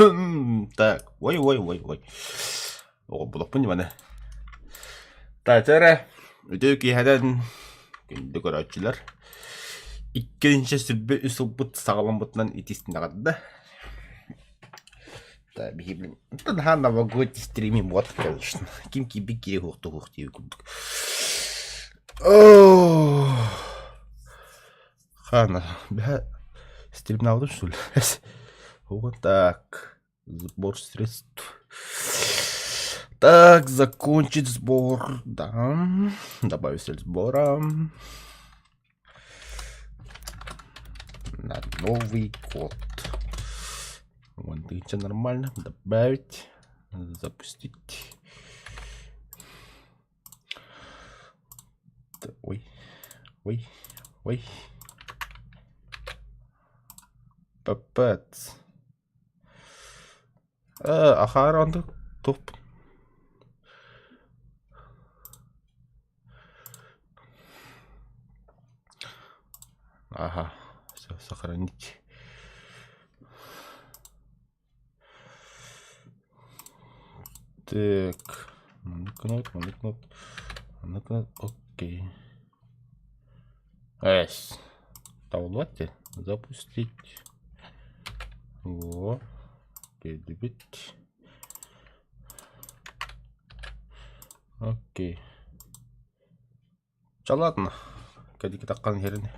Так, ой. О, бұлықпын мені. Так, жәрі. Өте кейхәден күнді көрәтшілер. Иккенші сүрбе үсілбіт сағалам бұтынан итестін ағады. Так, бейбілім. Тәнға новогодний стримим вот, конечно. Ким киби кире хуқты дейі күндік. Хана, бәе стрим навдым, что ли? Вот так. Сбор средств. Так, закончить сбор. Да. Добавить цель сбора. На новый код. Вот, все нормально. Добавить. Запустить. Ой. Папец. Ахаранды топ. Ага, все, сохранить. Так, кнопка, окей. Давайте запустить. Во. Любить. Окей. Ча ладно. Кәдеке таққан жеріне.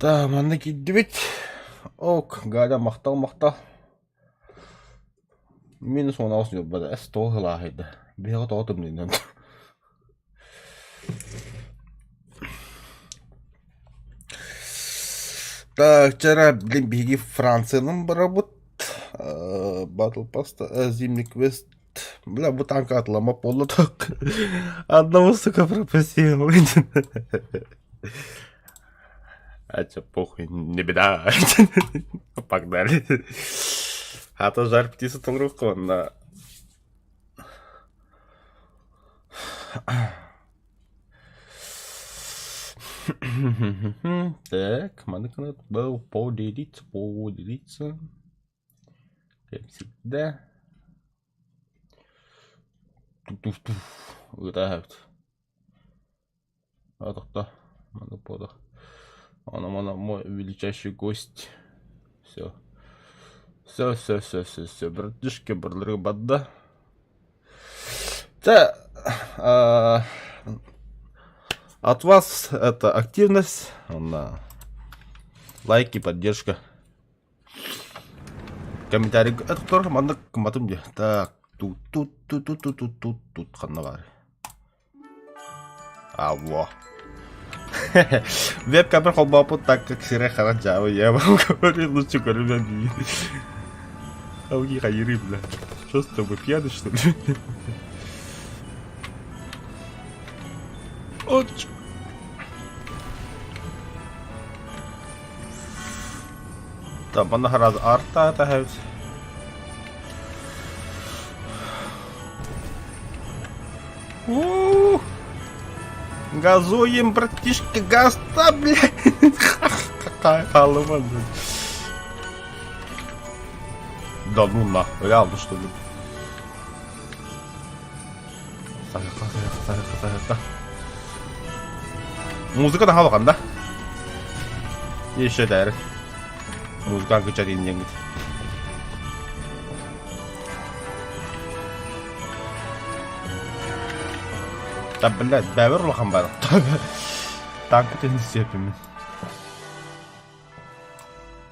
Да, маңна кедібет. Ок, ғада мақтал. Минус 10 аусын өббада. Әс тоғы лағайды. Беға тоғытым дейін. Так, вчера, блин, беги Францияның бара бұт. Батл паста, зимний квест. Бля, bu tanka atlamak oldu так. Одного, сука, пропустил. А чё, похуй, не беда. Погнали. А то жар птица там руку на... Так, манеканат был поделиться. Как всегда. Выдают. А так-то. Она мой величайший гость. Все. Братишки, брлыры бадда. От вас это активность, лайки, поддержка, комментарий. Это кто команда коматым где? Так, тут ханнавар. Во. Веб-камера холбапу так как сире хараджава. Я вам говорю, лучше говорю, не. Ауги хайри, бля. Что с тобой, пьяный, что ли? Оч. Там бана раз арта это хевс. Газуем, братишка, газ-то, блядь. Какая халва, блядь. Да ну нахуй, реально что ли? Саха. Музыкадан хабаганда. Еще дайрек. Музыка кычарин деңгит. Да, блядь, бәвір ұлған бар. Танк тені сепімен.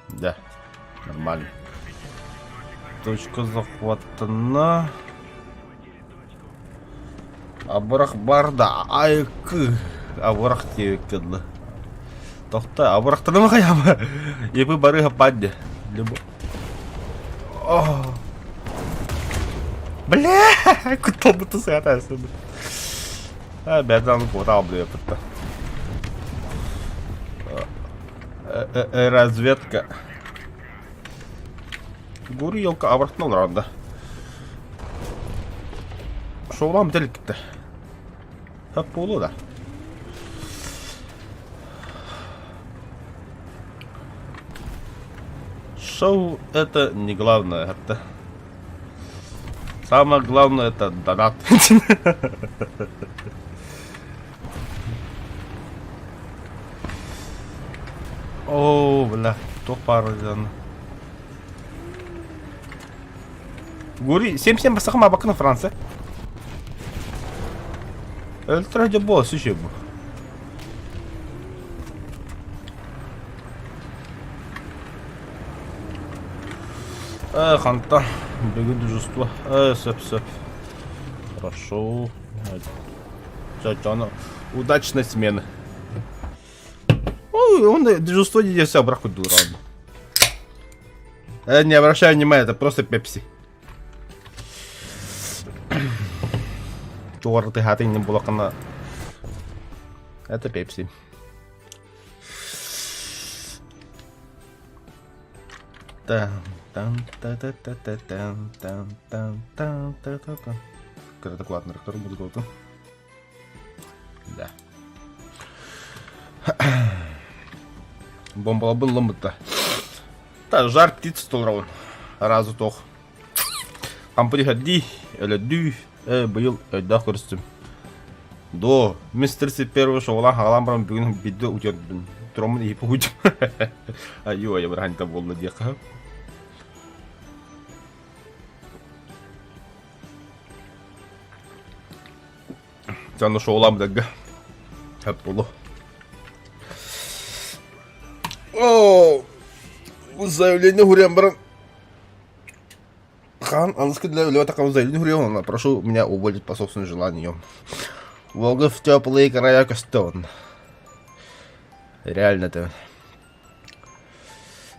Да, нормально. Точка захватына. Абырақ барда, айқы. Абырақ тевеккеді. Тоқта, абырақтыны ма қаяма? Епі бары ғападды. Бля, күттал бұты сағат әсіні. Бәрден қота аблы епітті. Разведка. Гуры елка абырақтын олар анда. Шоулам дәлік кетті. Хөп болу да. Шоу это не главное, это... Самое главное это донат. О, бля, то паразан. Гури, 77 басақыма бақына Франция. Өлтірәде бол, сүше бұл. Ханта, бегу дружество. Сөп. Хорошо. Жана, удачной смены. Ой, он дружество не делся, браку дурак. Не обращай внимания, это просто пепси. Чёртый хаты не было на... Это пепси. Когда кладно, ректор будет готов. Да. Бомба был ломбата. Та жар птиц толрон. Разу тох. Ампри хади, эле дю, был да хурстым. До, мистер си первый шоула халамбрам бүгін бидді утердім. Тромын епі уйдым. Айо, я бірханта болды деқа. Сәні шоулам дәгі. Әп болу. О, заявление гурям бран. Хан, английский для Лева такого заявления гурям. Прошу меня уволить по собственному желанию. Волга в теплые края Костон. Реально-то.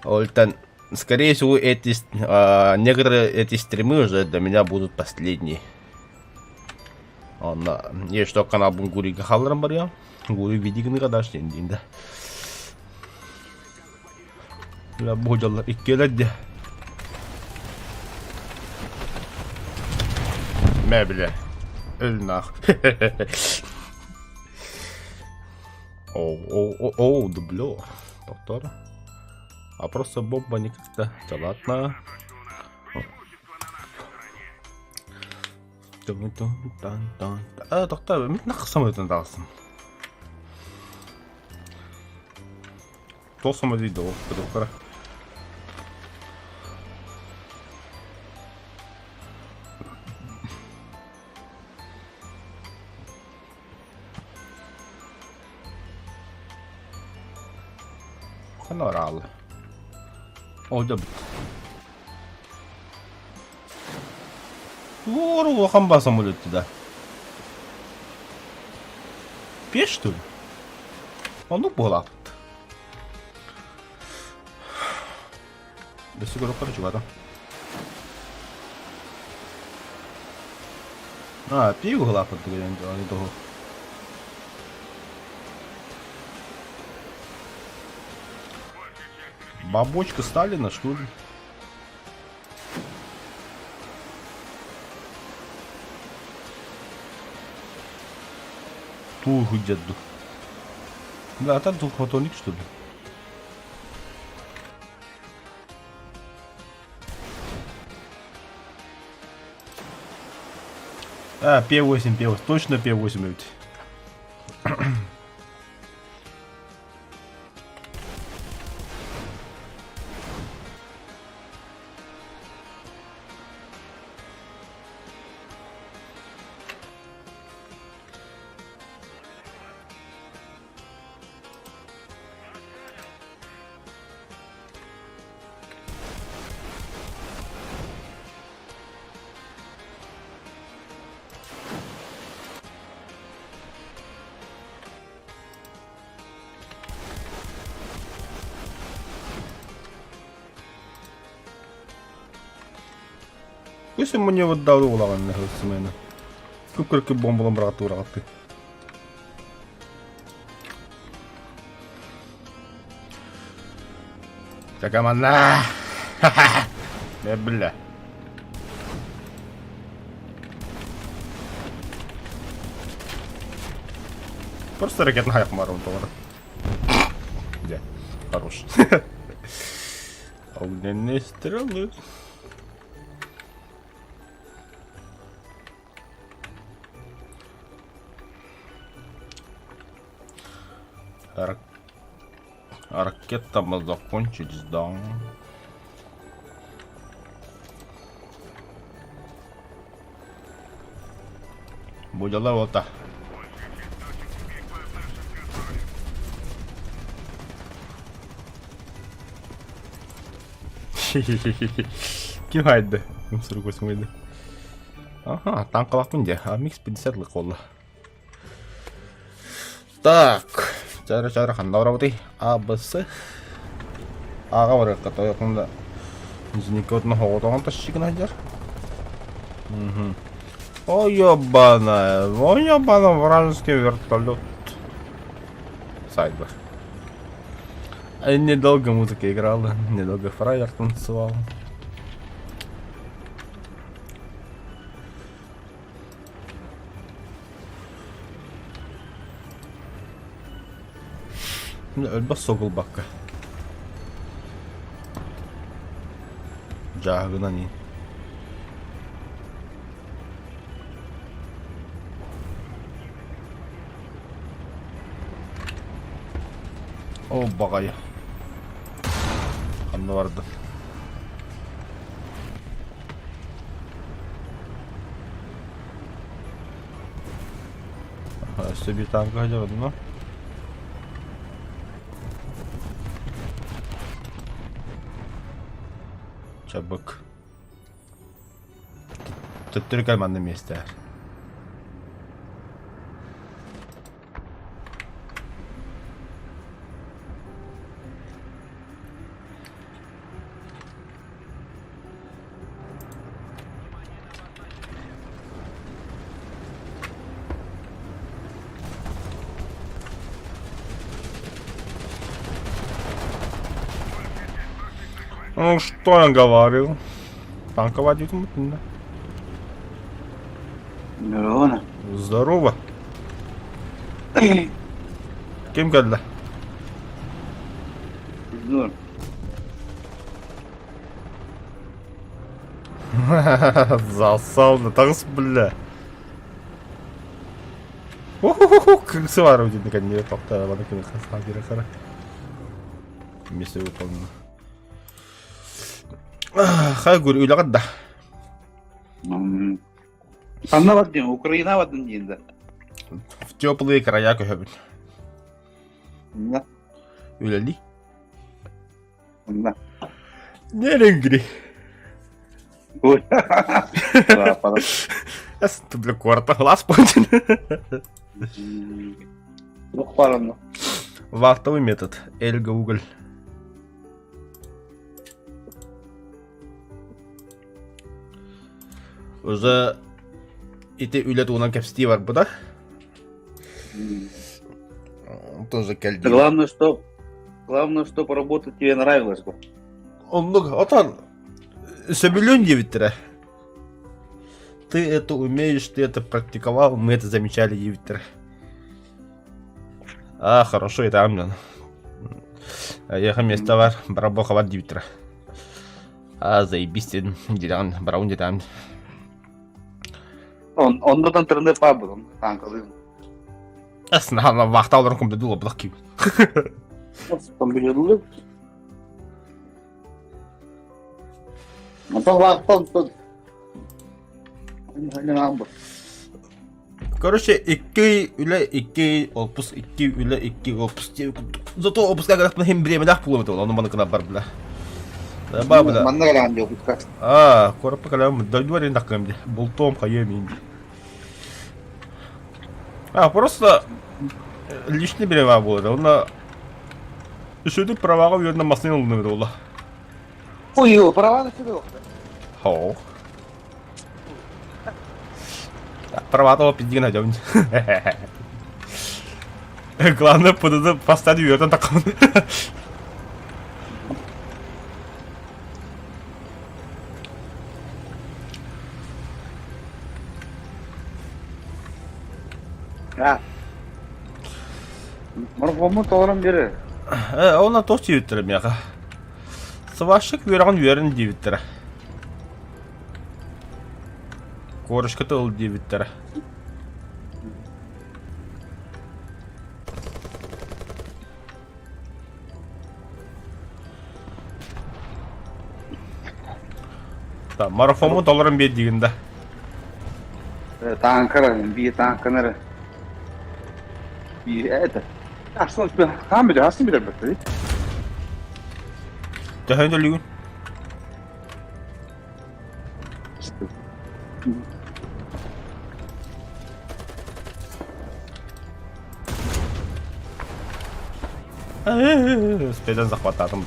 Ольтан, скорее всего, некоторые эти стримы уже для меня будут последние. Есть что канал Бунгури Гахалрам барья. Гури видигны кадаш день, да. La bohdalla ikkeledde. Möble. Ölnach. О, дублер. Доктор. А просто бомба никак-то. Да ладно. Доктор, нахуй самый тандалсын. Кто самый видел, доктора? Норал. О, да. Вору, хамба самолет туда. Пеш, что ли? А ну, была. Да сигурно порчевато. А, пиво глапа, ты говоришь, а не того. Бабочка Сталина, что ли? Тугу деду. Да, там двухмоторник, что ли? А, П8, точно П8 ведь. Если мне вот дал улаган на государственную, сколько бомб лаборатория ты? Так амана, бля. Просто ракетная хмара он товар. Где? Хорош. Огненные стрелы. Ракета мы закончились, да. Будет левота. Kim haydi? Kim sürgüsü müydü? Ага, танковая кунде, а микс 50 лыколла. Так, cara kan работай. АБС. Ага, вот это якында. Зникотно хоотон ташигна хажар. Ой, ёбаная, вражеский вертолет. Сайбер. Недолго музыка играла, недолго фраер танцевал. Ölbas sokul bakka. Jahgına ni. O bagaya. Kandı vardı. Üstte bir tank acaba mı? Çabuk. Tutturuk almanı ister. Ну, что я говорил? Танковать мутно. Здорово. Здорово. Kim geldi? Dur. Засал, тагыс бля. Крысы var ödedi kendine kapta bana kimi kasa bir kara. Misi выполнено. Хай гөр үйлі қадда. Қанна баттың, Украина баттың дейінді. В теплые края көбін. Да. Үйлі? Да. Не ренгри. Ой. Ты, бля, кварта глаз понял. Ну, парно. Вахтовый метод. Эльга уголь. Уже ите үйлет унан кепсти бар буда. Тоже кельди. Главное, что поработать тебе нравилось бы. Он много, отан. Собелен девятера. Ты это умеешь, ты это практиковал, мы это замечали девятера. А, хорошо, это амнен. Я хамес товар, барабоховат девятера. А, заебись, диран, браун диран. Ondan tırnığı pabudun tankalıyım. Aslında vakti alırım komple dolu bırak gibi. Там biliyordu. Ama vakti тут. Ne yapalım? Короче, 2 üle 2 opus 2 üle 2 opus diye. Зато opus kadar hem временах bulamadı onu bana kadar var bile. Бабла. Манна ранди опуска. А, корпа калям дойдвари накамди. Болтом хаеми. А, просто лишний брева было. Он сюда права верно маслин улны было. Ой, права на себе. Хо. Права-то пизди найдем. Главное, поставить верно таком. Ha. Marfumu doğrum biri. Ona toh çevirtirim ya. Сывашык верен верен дивиттера. Корышка тыл дивиттера. Марафонму долларын бер дегенде. Танкара, bir tankanları. Bir это. Aslında tam bir aslında bir bakıyor. Töhөнде лүгүн. Спедан захвататым.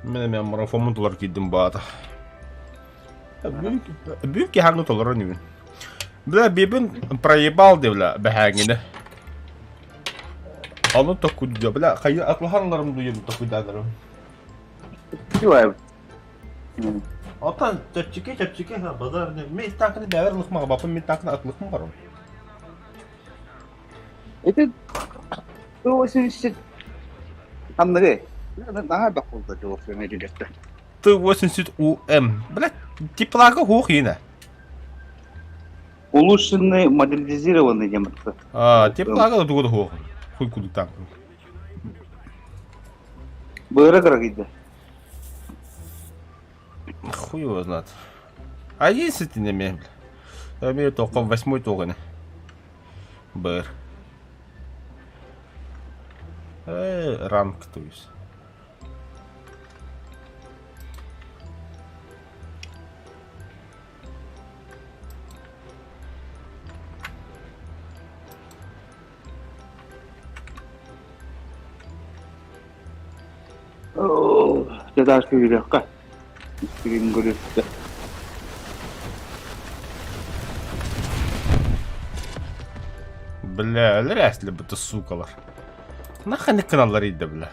Мен марафонмун доллар кидим баата. Büyük ki hangi doları ne? Bile bibin проебал devla behangine. Onu da kudya bile kayı aklı hanlarım duyuyor da kudyalarım. Yok. Atan çöpçüke ha bazar ne? Mi takını değerlik mi bakın mi takını atlık mı var? Это то очень anları. Daha bak oldu cevap vermeyecek. Ты 80 УМ. Бля, теплага хух yine. Улучшенный, модернизированный демонстр. Теплага da дугу хух. Хуй кудuk так. Быра грагида. Хуй его знает. А если ты не мебель? Я имею только 8-й тоган. Бэр. Ранг, то есть. Я даже видел, как. Скрин говорит. Бля, лерәсле бите сукалар. Нахай каналлар иде бля.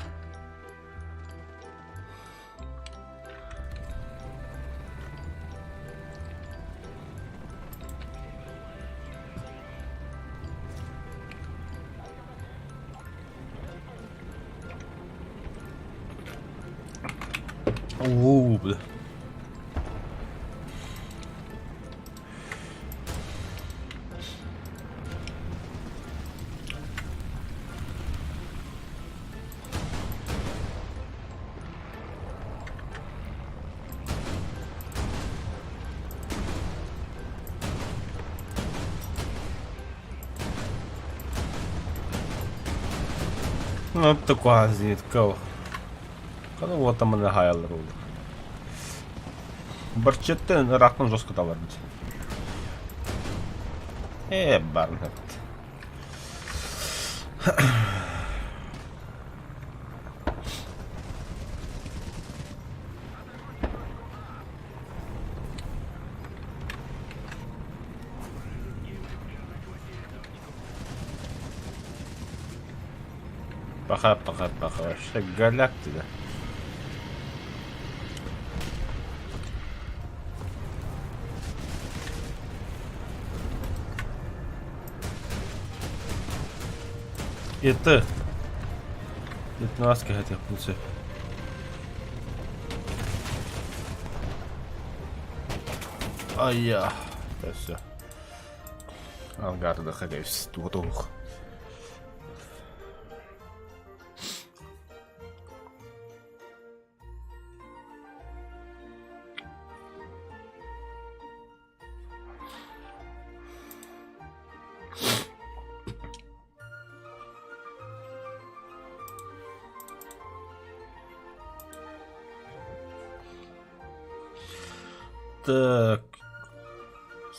Оу, бля. Ну, такое зитко. Когда вот там на хайл рул. Барчеттен рахтан жестко табар бит. Барнет. Пока. Шагаляк тебя. Это наски хотел получить. Ай-я. Это все. Ангар доходясь. Тух. Так.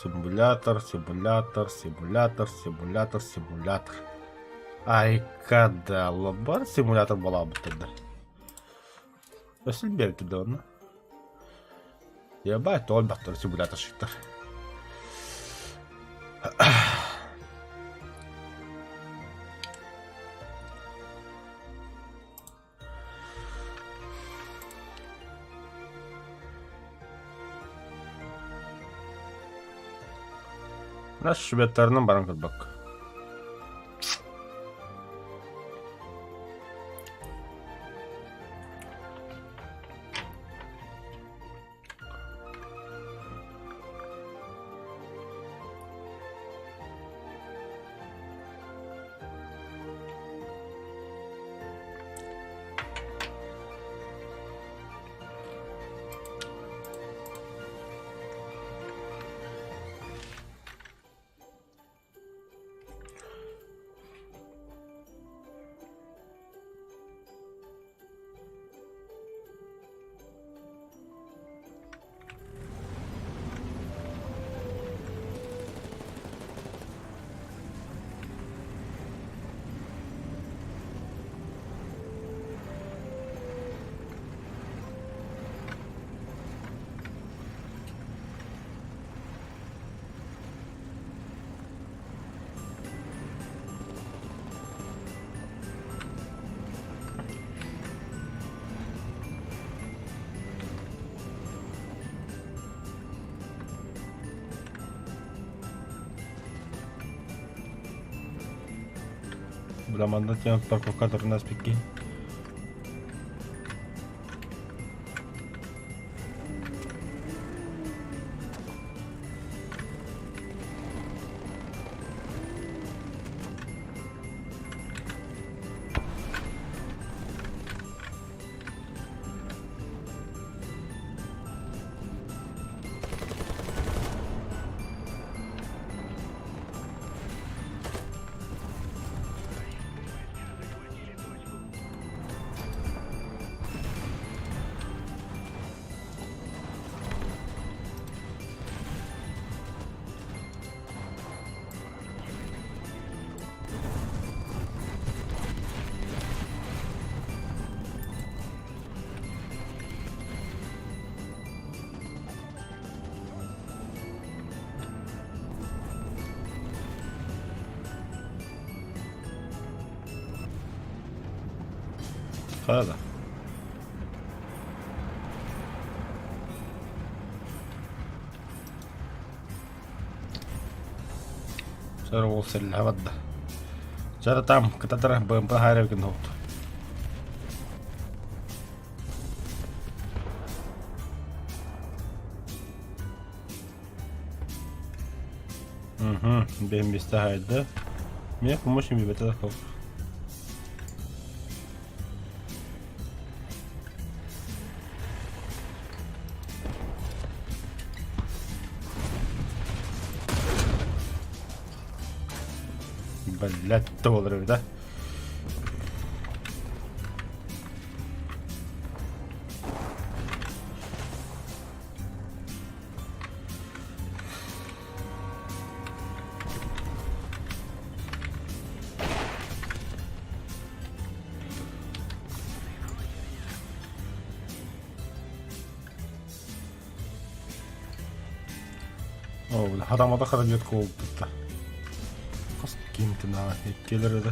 Симулятор. Ай, когда лабар симулятор была бы тогда. Өсілбер туды оны. Ебай, тол бақтыр симулятор шықтыр. Наш шведтарның барын көрбөк. Браманда тянут парковка нас пики. هذا سر وصل الهبد ده جرى طعم كتتره بمبهاري وكنهوت بهم بيستهعد ده ميكو مش بيبتدخل بلدت olur bir de. Adamada kadar yatko oldu da. Kimtina gelir de.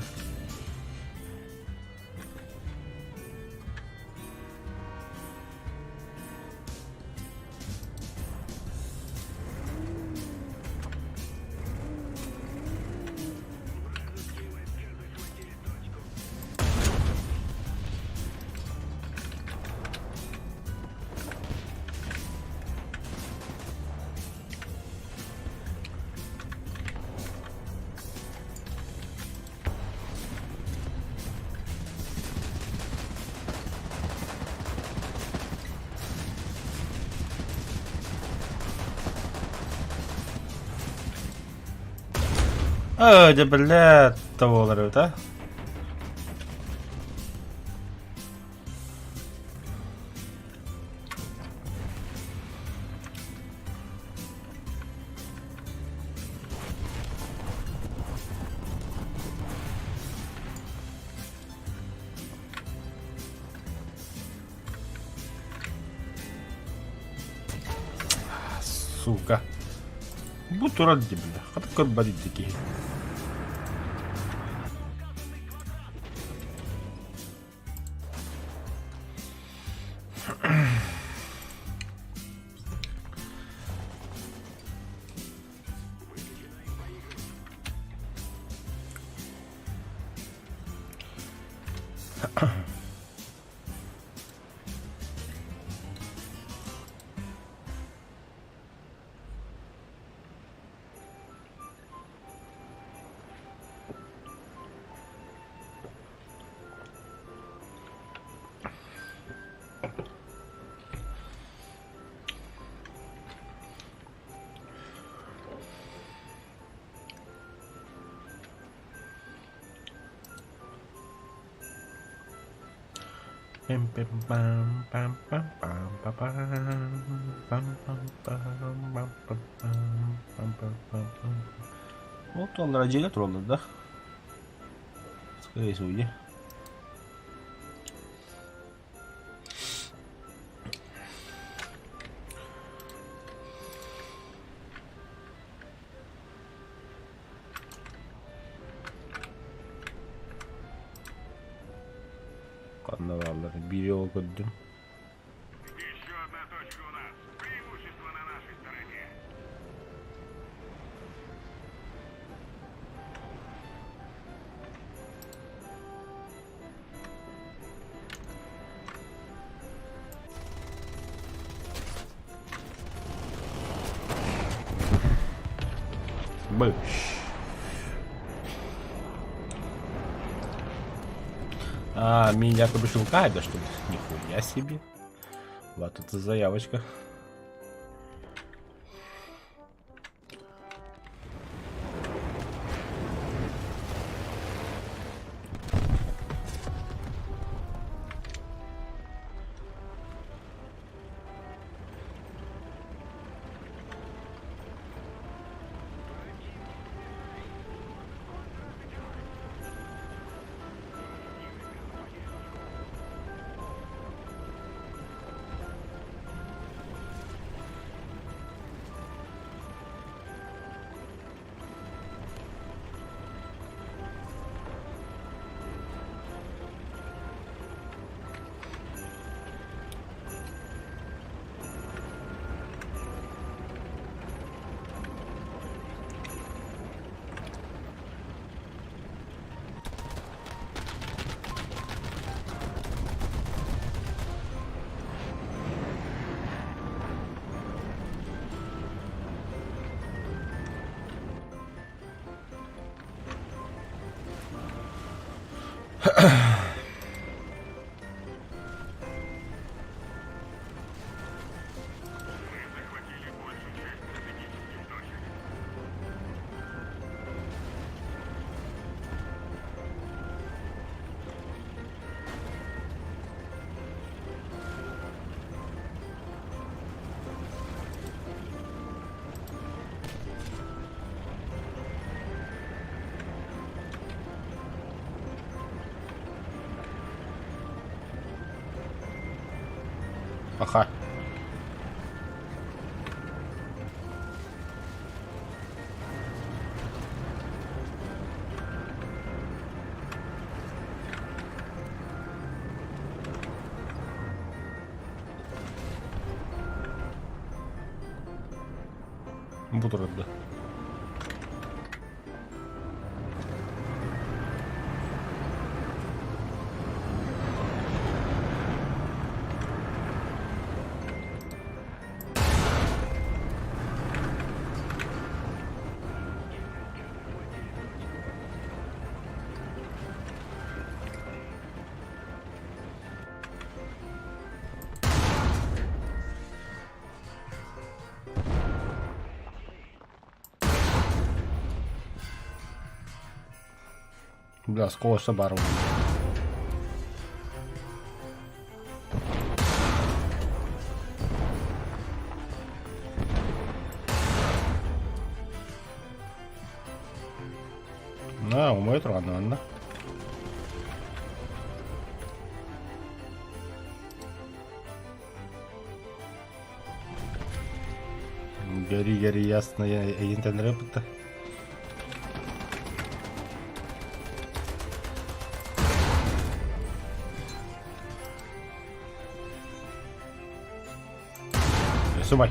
Jebellet olur bir de. Сука. Bu tura dibinde. Katık kadar dibindeki. Вот он радиатор, он, да? Скорее всего, где? Канавалları biri o gördüm. Еще одна точка у нас. Преимущество на нашей стороне. Быш. А, меня побежил Кайда, что ли? Нихуя себе. Вот это заявочка. Захватили большую часть стратегических точек. Ага. Бутерброды. Бля, скоро собару. На, умоет рано, ладно. Гори, гори, ясно, я интернет-то. Сумай.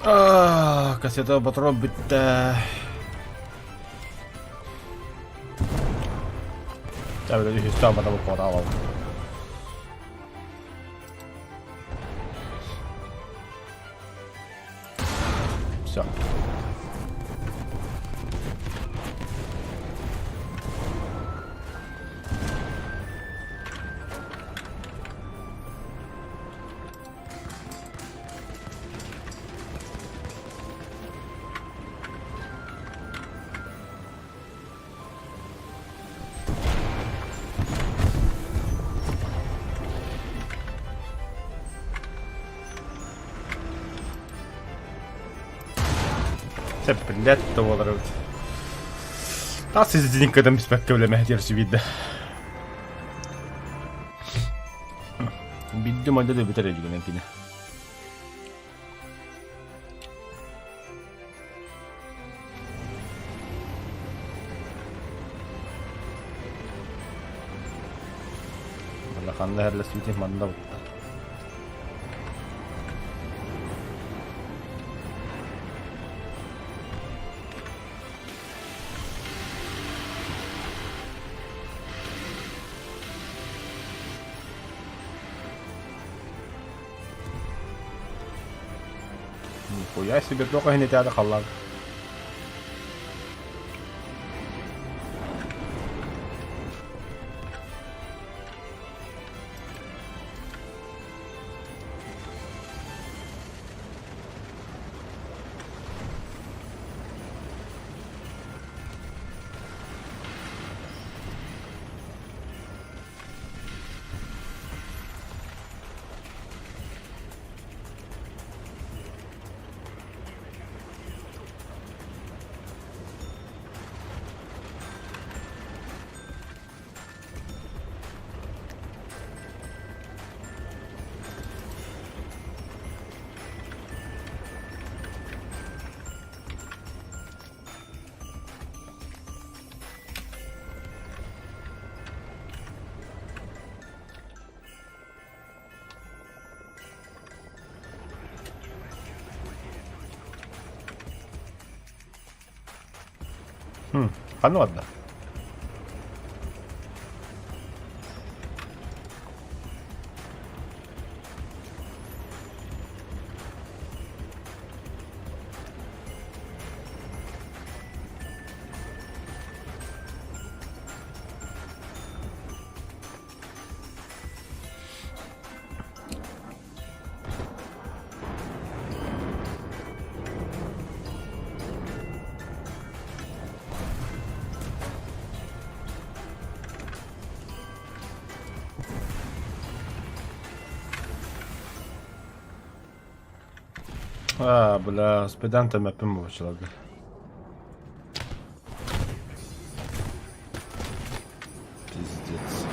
Кассета потрібна. Tämä pitäisi siis saamata lukkoa talalla. Все. Se blät tuolla nyt. Taas siis sitten niitä mispekköille mehän tietysti vidde. Vidde mä täytyy pitää liikennenkin. Valla kan det heller sluta i mandag. Нихуя себе, только не тяда халлаг. А ну ладно. Бля, с педантами опять человек. Пиздец.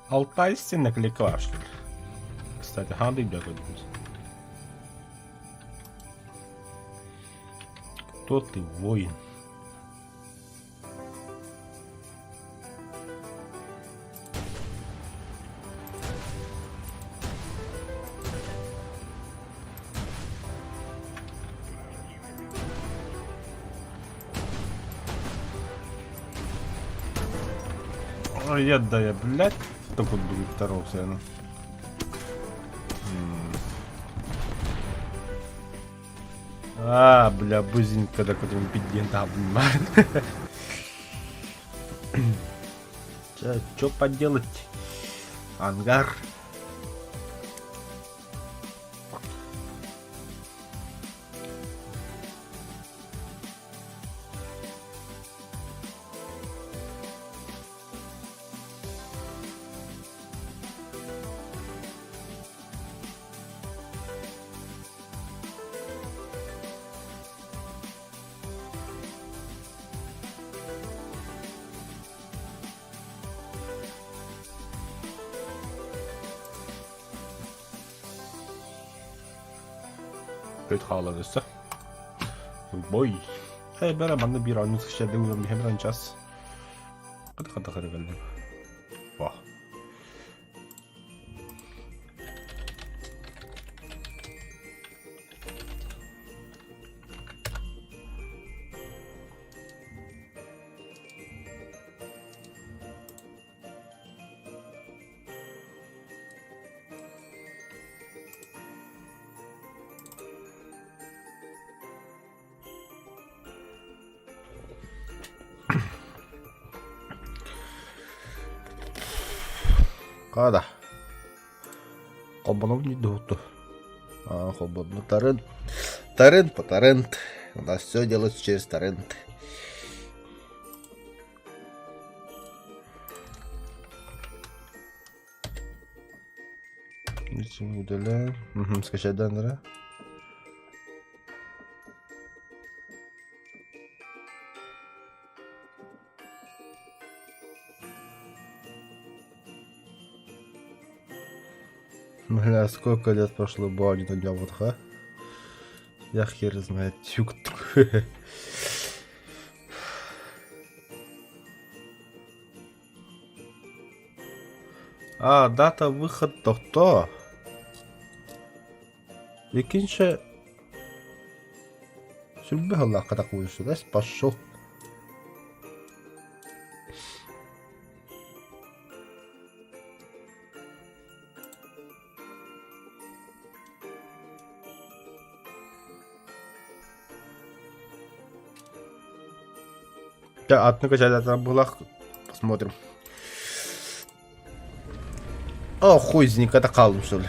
Алтай стены кликала, что ли? Кстати, ханды бегают. Кто ты, воин? Ой, да я, блядь. Кто тут будет второго все равно? Бля, бузин, когда который пиздец, понимает. Чё поделать? Ангар. Kötü havalar boy. Hey bana bana bir anı sıkıştırdı ulan bir hemen oynayacağız. Hadi geldim. Vah. Kada. Кобаном не дуто. А, кобану торрент. Торрент по торрент. У нас все делается через торрент. Ничего удаляем. Угу, скачать данные. Бля, сколько лет прошло, Бани на днем вот, ха? Я хер знает, тюк. А, дата выхода то. İkinci Sübhanallah kadar koyuyorsunuz. Пошел. Да, одну качать было. Посмотрим. О, хуй с никогда калым, что ли.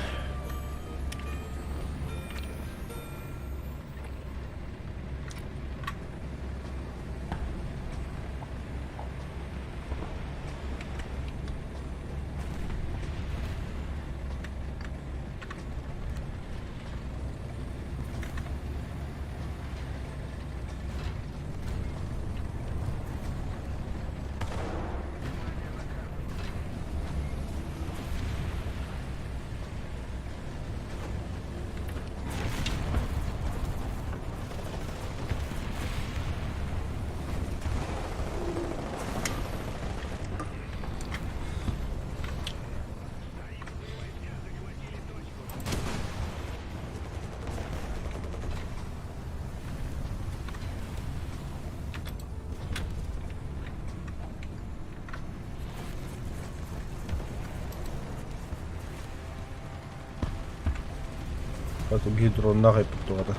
Потом гидро нахай потом.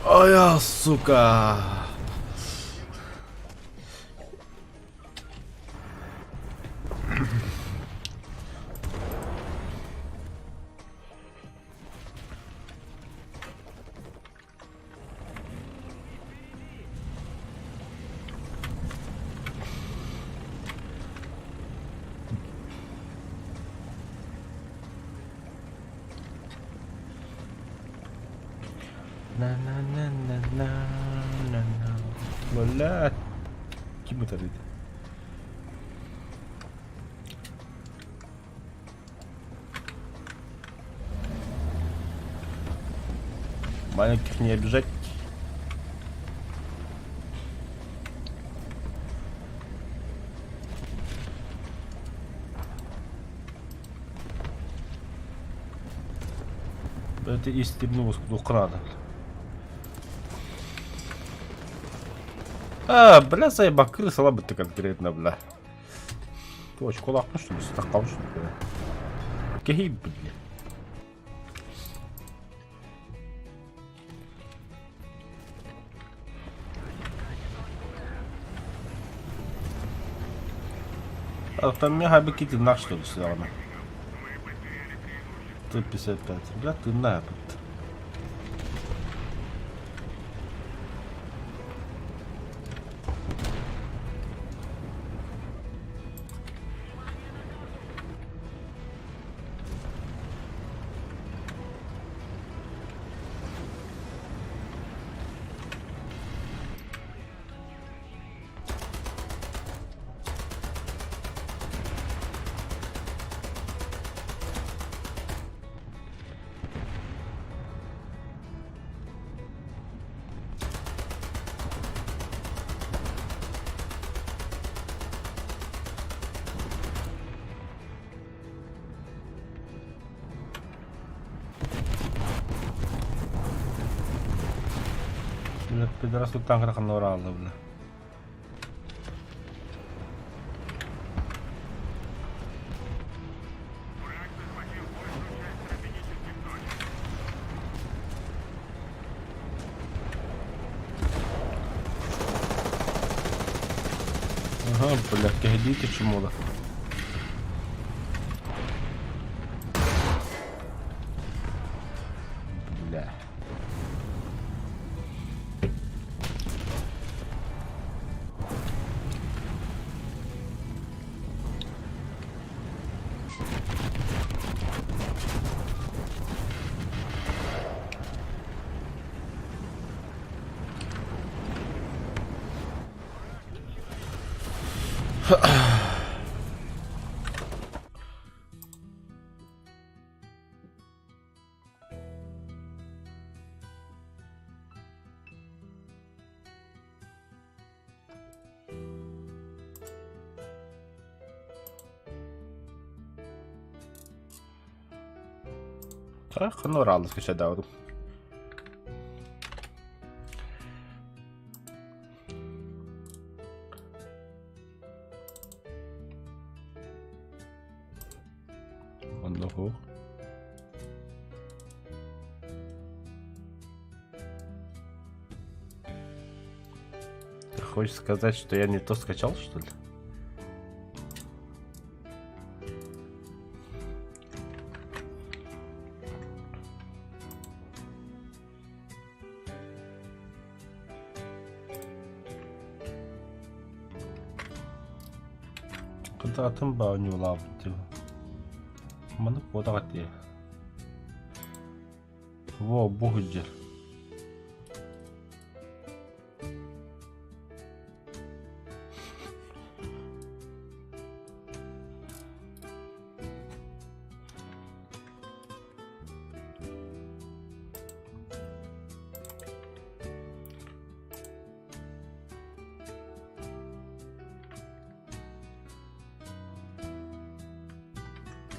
Ай, сука. На. Блядь. Kim это dedi? Маленьких не обижать. Это истинный дух крана. А, бля, заебал, крыса лабы ты конкретно, бля. Ты очень кулак, ну что ли, стакал, что ли, бля. Какие, бля. А там мега бикити нах, что ли, сделано. 355, бля, ты нахуй. Підраз тут танк раханурали, бля. Враг захватил большую часть стратегических точек. Ага, бля, кигдійте чому да. Бля. Раханурали скачать давду. Одного. Ты хочешь сказать, что я не то скачал, что ли? Куда атом ба не улавлю. Мана кода гати. Во, бугуджер.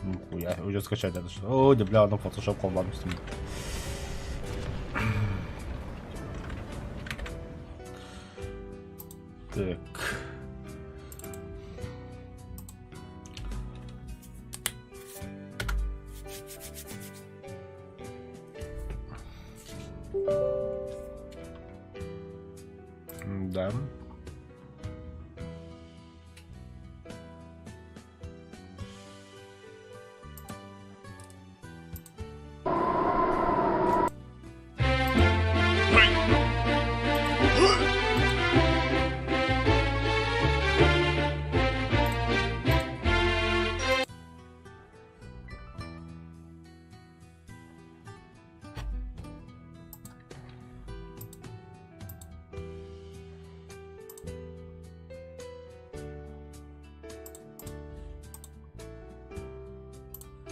Нихуя, уже скачать надо что. О, да бля, ну фотошоп команду с ним. Так. Да.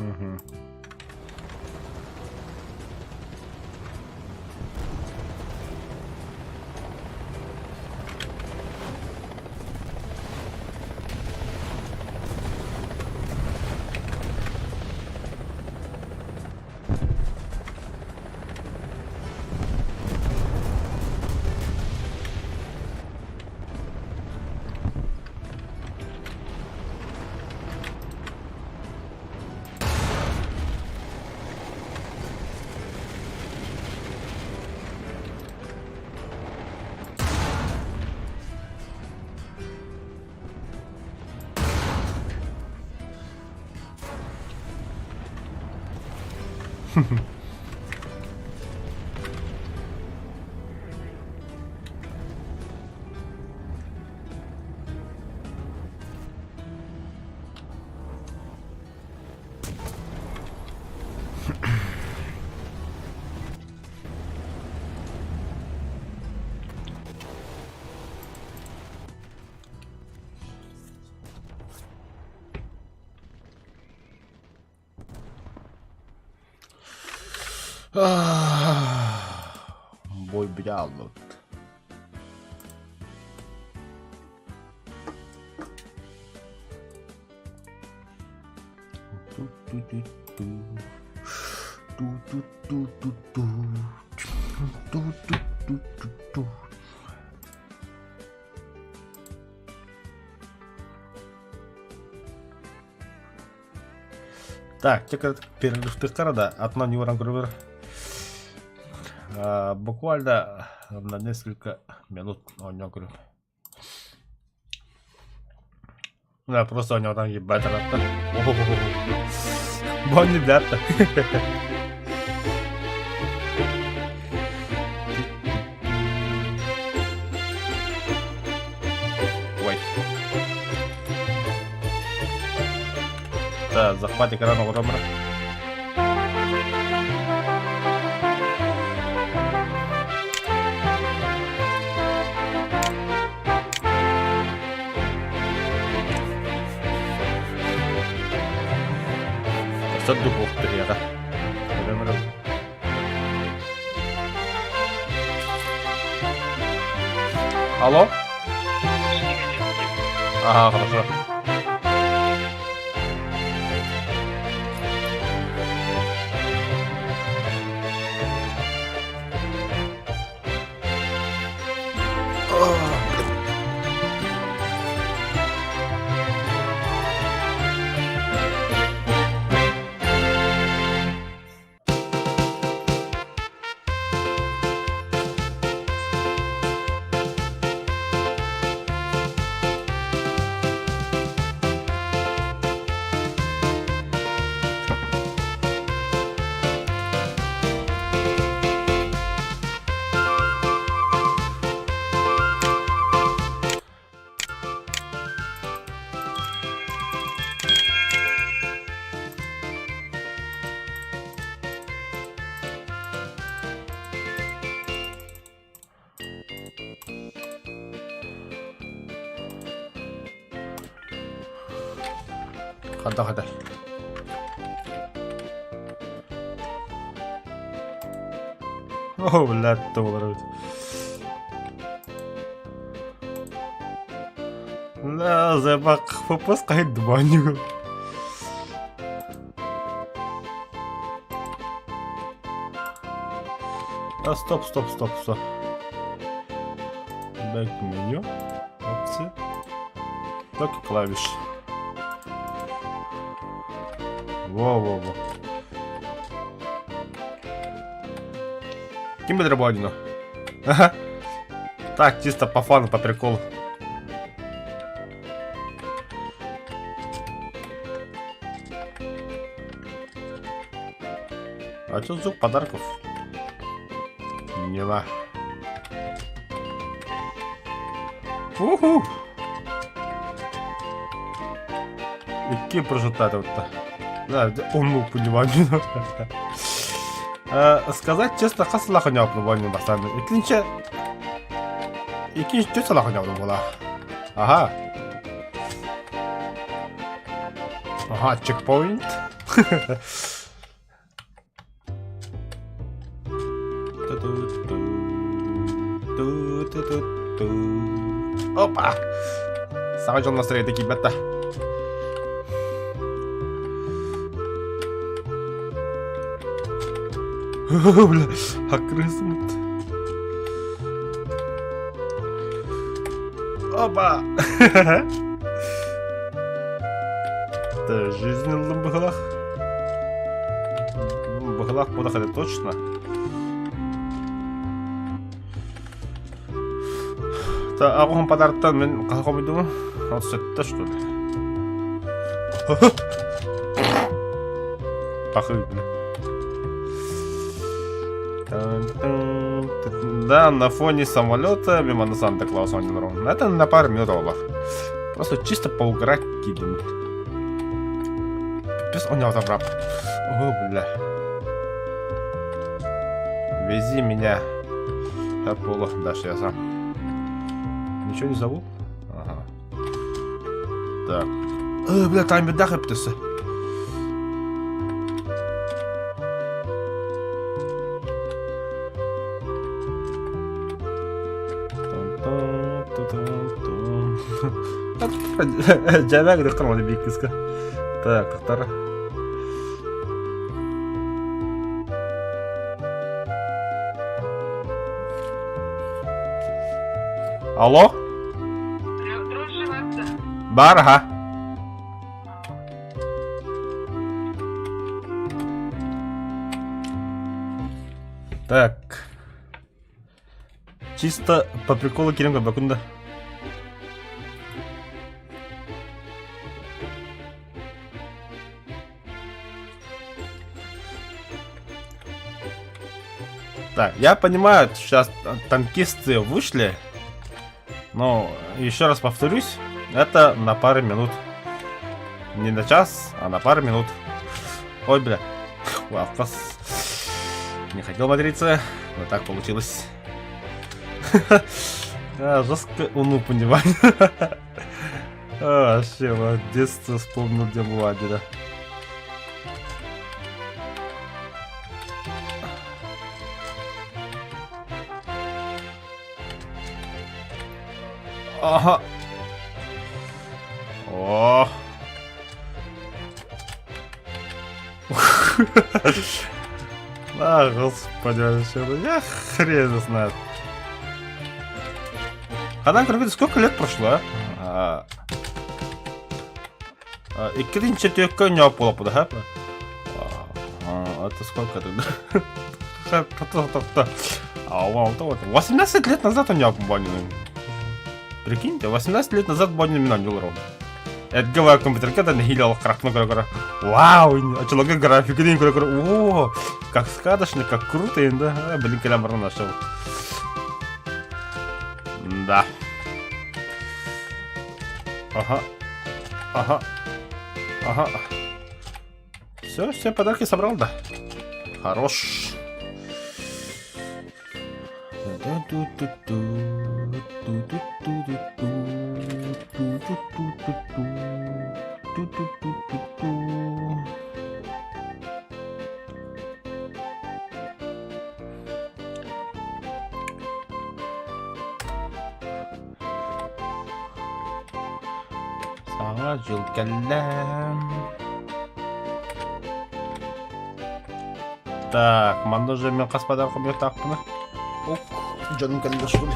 Угу. Бой брялот. Так, перерыв да, от на него буквально на несколько минут у него говорю. Да, просто у него там ебать рата. Бон ребята. Ой. Да, захват экрана уробра. Духов трета. Алло? Ага, хорошо. 간다. لا تورط. لا забак попускай дбаню. А стоп. Back меню. Опции. Так клавиш. Во. Кем бы дрободину? Ага. Так, чисто по фану, по приколу. А что звук подарков? Нема. Уху! Які прожитати от-то? Да, он мог понимать. Сказать честно, хасла ханя пробовали бастан. Икинче что сала ханя пробовала? Ага, чекпоинт. Опа! Самый жон настроение такие бета. Бля, окрысмут. Опа! Да, жизнь в бахалах. В бахалах подохали точно. Да, а вам подарок-то мен какого виду? Вот это что ли? Пахай, бля. Да, на фоне самолета мимо на Санта-Клауса он ровно. Это на пару минут. Просто чисто поугарать кидим. Пипец, он не забрал. О, бля. Вези меня. Я пола, дальше я сам. Ничего не зовут? Ага. Так. Бля, там беда хэптеся. Жабак да кырмады бик кыска. Так, тоқтар. Алло? Бар, ага. Так. Чисто по приколу Керемка Бакунда. Так, я понимаю, сейчас танкисты вышли, но еще раз повторюсь, это на пару минут. Не на час, а на пару минут. Ой, бля. Лавкас. Не хотел материться, но так получилось. Жестко уну понимаю. Вообще, в детстве вспомнил, где была деда. Ага. О. А, господи, вообще, я хрен знает. Адам Кыргыз, сколько лет прошло, а? Ikkinchi tükkan yok bo'lib ha? Это сколько тогда? А, 18 лет назад он не обманул. Прикиньте, 18 лет назад Бонни меня не урал. Это говорю, компьютер, когда не хилил крахну, говорю, вау, а человек график, один говорю, о, как сказочно, как круто, да, блин, километр нашел. Да. Ага. Ага. Ага. Все подарки собрал, да? Хорош. Sana жылкалам. Так, манда уже мен қас подаркым yok тақпыны. Ох, canım kaldı şöyle.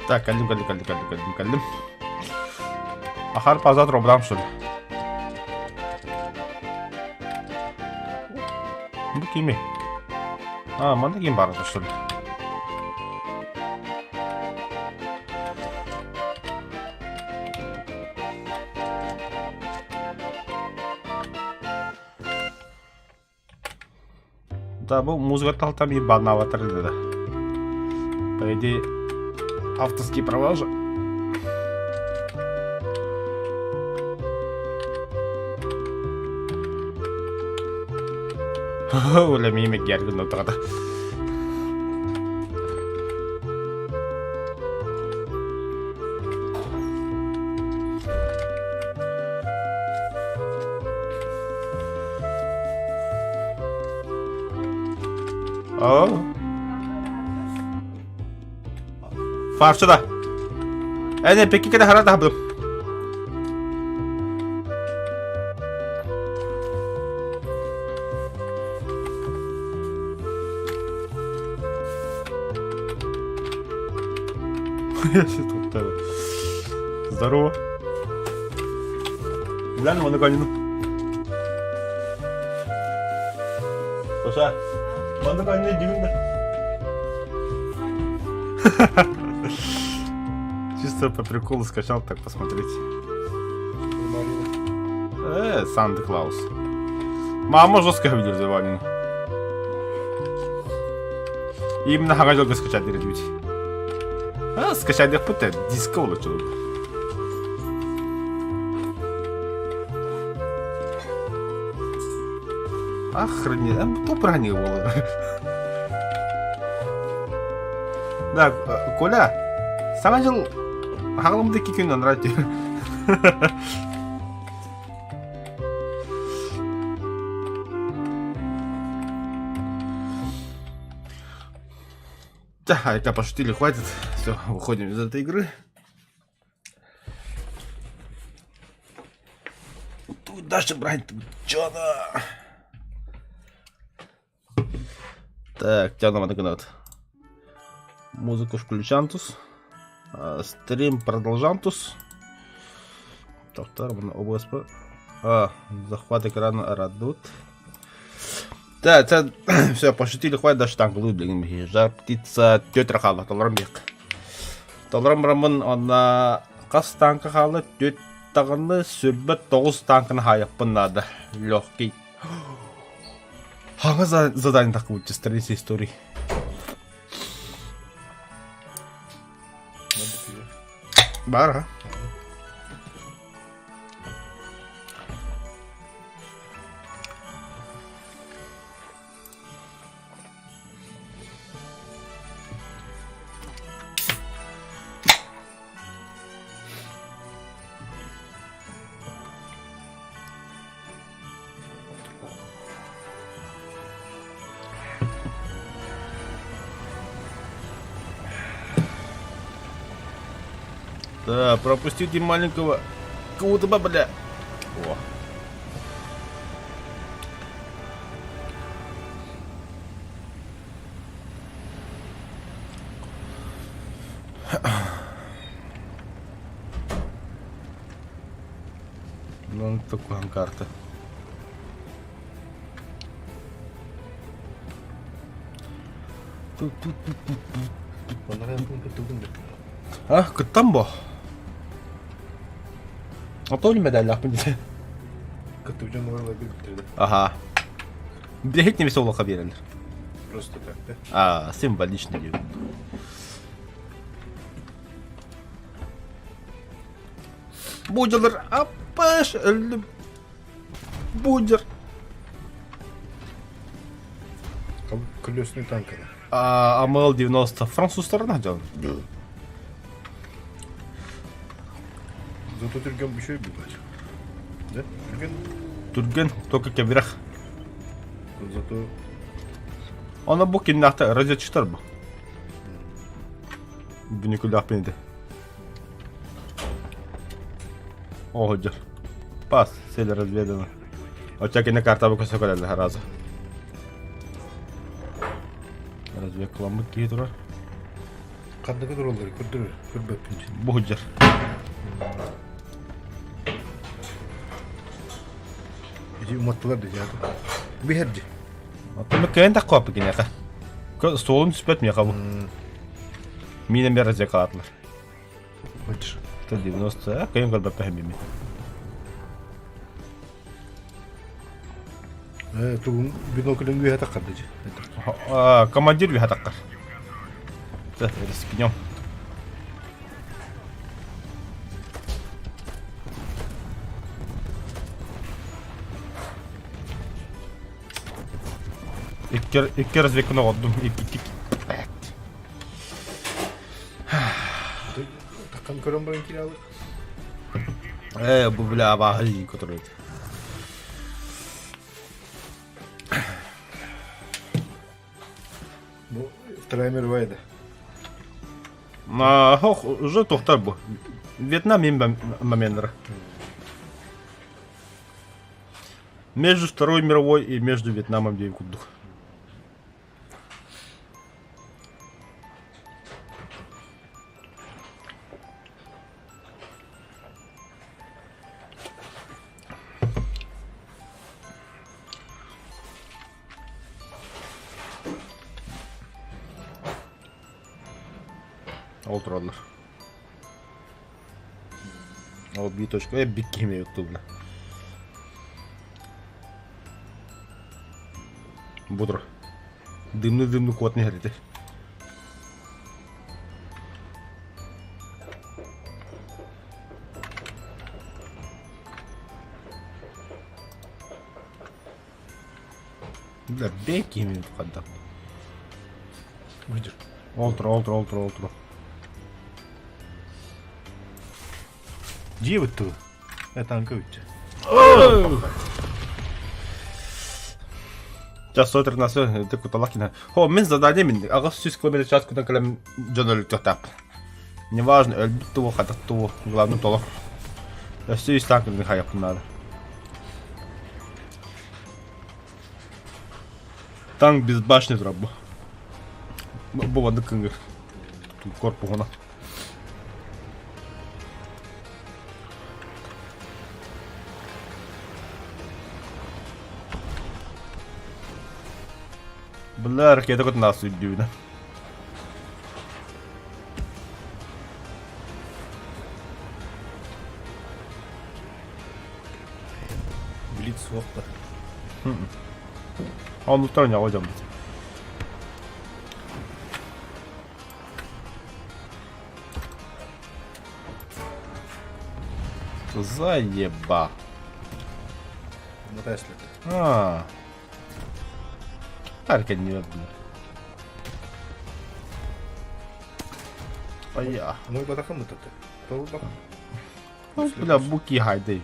Так, кәлдім. Ахар пазат робдам что ли? Bu kimi? А, манда ким бар что ли? Да, бұл музыка талтам ебан аватар еді да. По идее, авторские права же. Ulan yemek gergin noktada. Oh. Farşıda. Peki kadar harat habdım. Здорово. Глянь, вон наконец. Слушай, вон наконец дивно. Чисто по приколу скачал, так посмотреть. Санта-Клаус. Мама жестко видел завалено. Именно хагажалга скачать деревья. Скачать их путает, диско улучшил. Охренеть, кто бронил его? Да, Коля, сама жил ғалымдaki күннен радио. Да, это пошутили, хватит. Все, выходим из этой игры. Дальше брать Джона. Так, тянем отгнать. Музыку включантус. Стрим продолжантус. Втором ОБСП. Захват экрана радут. Да, это все, пошутили, хватит даже танк блин, жар птица тетра хала, толрамбек. Толрамрамын она кас танка хала, тет таганы сүрбет 9 танкын хаяппын нады. Легкий. Хага задание так будет, страница истории. Бара. Да, пропустите маленького кого-то бабля. О. Ну, такая карта. А, там Atau ni medalya mı diye. Katılacağım oralar bir bitirdi. Ага. Бегать не весело хаберен. Просто так, да? Символично диyor. Буджалар апаш öldüm. Буджер. Колесный танк. АМЛ-90 француздарына canım. Зато Түрген bir şey бывает. Да? Түрген? Түрген только кебирах. Зато... Ona bu кинахта разведчиктер bu. Бүнүкүлөк пенде. Ожер. Пас, цель разведана. Очакина карта bu көсөкөлөр разы. Разведкаламы кейтура. Кандагы туралары көрдүр, көрбөппүн. Буджер. Эти уматтылар да жады. Бехерди. Атымы кайын так капы кинека. Солун түспөт мека бу. Минен бер разведкалатлар. Хочешь? 90, кайын көрбөп пехмими. Тугун биноклен үйе таккарды же. Командир үйе таккар. Рискинем. İki разведканы отдым. Таккан көрөн баран кире алыр. Bu bile abahı kötürüydü. Bu Вторая мировая да. Хох, уже тоқтар bu. Вьетнам им моменттер. Между Второй мировой и между Вьетнамом день кудух. Olturallar. Al bir точка bir kime yuttu bile. Budur. Dımlı kod ne heride. Bile bir kime yuttu kadar. Выйдешь. Oltur. Где вот тут? Это анковича. Сейчас 113 ты куталакина. О, мен задание мен. Ага 100 км в час куда калем жоноль тётап. Неважно, эльбит того, хатат того, главное того. Я все из танка не хаяп надо. Танк без башни тұрабы. Бұл ванды күнгір. Корпу ғана. Бля, ракета кот нас үйдеуді. Блиц соқты. Он устроен алacağım. Заеба. На Теслі. Herkes не öldü. Aya. Ну і батаха ми тут. То бак. Бля, буки haydi.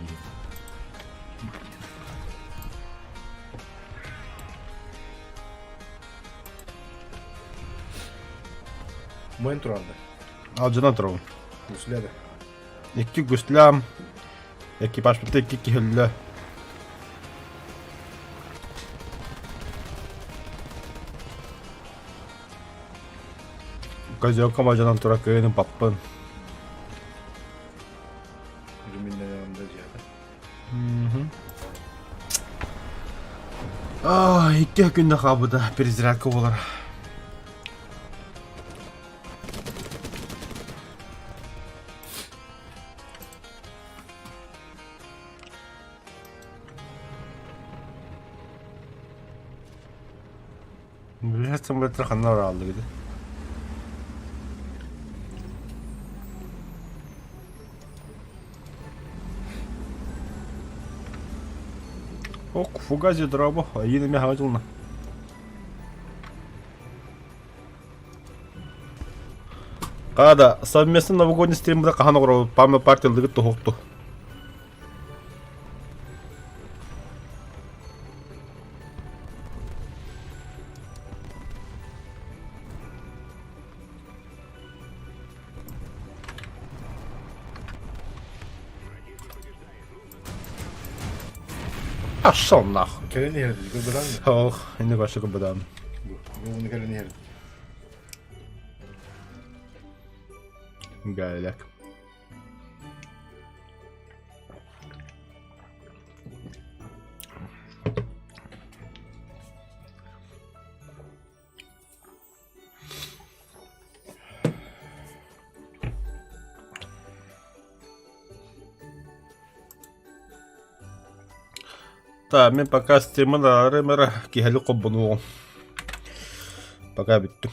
Моїн туранды. Alcına тұру. Уследи. İki güçlüm. Ekipaj bitti iki hüllü. Kazıyor amacından tura köyünün pappın. Румінне yanında зияда. İki günde kabıda перезарядка olur. Bir simülatör kanlar aldı gibi. Ок, фугази дробо, а їде мягаділна. Када, совместный новогодний стрим буда кахана куру, памя партия лыгыт тухукту. Пошел нахуй. Келені герді, гүрбадан мı? Ох, енді башы кыбыдан. Bu bunu keleni gерді. Гайляк. Так, мен пока стримы ремера кихали кобуну. Пока биттим.